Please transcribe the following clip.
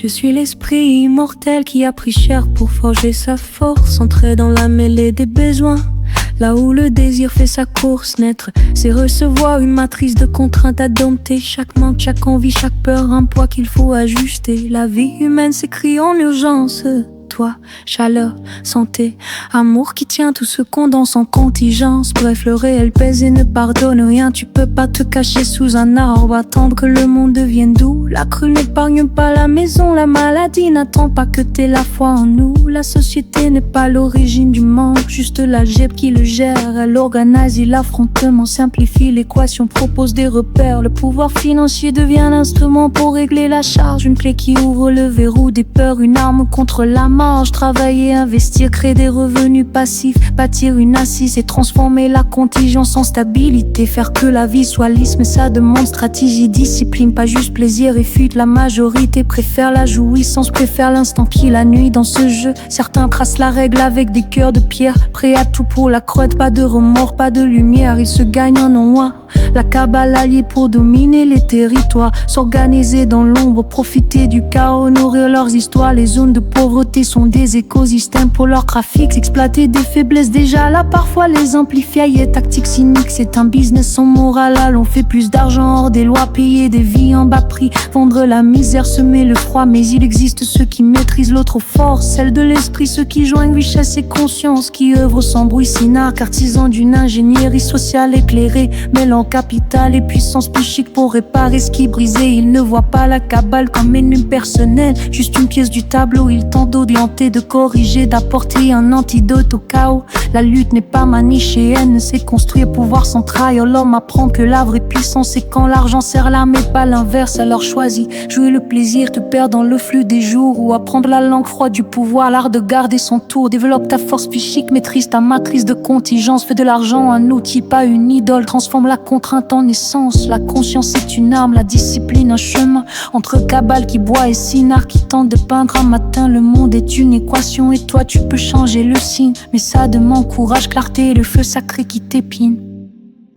Je suis l'esprit immortel qui a pris cher pour forger sa force, entrer dans la mêlée des besoins. Là où le désir fait sa course, naître, c'est recevoir une matrice de contraintes à dompter. Chaque manque, chaque envie, chaque peur, un poids qu'il faut ajuster. La vie humaine s'écrit en urgence. Toi, chaleur, santé, amour qui tient tout ce qu'on danse en contingence. Bref, le réel pèse et ne pardonne rien. Tu peux pas te cacher sous un arbre, attendre que le monde devienne doux. La crue n'épargne pas la maison, la maladie n'attend pas que t'aies la foi en nous. La société n'est pas l'origine du manque, juste l'algèbre qui le gère. Elle organise l'affrontement, simplifie l'équation, propose des repères. Le pouvoir financier devient l'instrument pour régler la charge. Une clé qui ouvre le verrou des peurs, une arme contre la marge. Travailler, investir, créer des revenus passifs, bâtir une assise et transformer la contingence en stabilité. Faire que la vie soit lisse, mais ça demande stratégie, discipline, pas juste plaisir et fuite. La majorité préfère la jouissance, préfère l'instant qui la nuit. Dans ce jeu, certains tracent la règle avec des cœurs de pierre, prêts à tout pour la crotte, pas de remords, pas de lumière. Ils se gagnent en non. La cabale alliée pour dominer les territoires, s'organiser dans l'ombre, profiter du chaos, nourrir leurs histoires. Les zones de pauvreté sont des écosystèmes pour leur trafic, exploiter des faiblesses déjà là, parfois les amplifier. Tactique cynique, c'est un business sans morale. On fait plus d'argent hors des lois, payer des vies en bas prix, vendre la misère, semer le froid. Mais il existe ceux qui maîtrisent l'autre force, celle de l'esprit, ceux qui joignent richesse et conscience, qui œuvrent sans bruit, synarques, artisans d'une ingénierie sociale éclairée, mêlant capital et puissance psychique pour réparer ce qui brisait. Ils ne voient pas la cabale comme ennemi personnel, juste une pièce du tableau. Ils tentent d'orienter, de corriger, d'apporter un antidote au chaos. La lutte n'est pas manichéenne, c'est construire pouvoir sans trahir. L'homme apprend que la vraie puissance c'est quand l'argent sert l'âme et pas l'inverse. Alors choisis, jouer le plaisir, te perdre dans le flux des jours, ou apprendre la langue froide du pouvoir, l'art de garder son tour. Développe ta force psychique, maîtrise ta matrice de contingence. Fais de l'argent un outil, pas une idole. Transforme la contrainte en essence. La conscience est une arme, la discipline un chemin. Entre cabale qui boit et synarque qui tente de peindre un matin le monde est une équation et toi tu peux changer le signe. Mais ça demande courage, clarté et le feu sacré qui t'épine.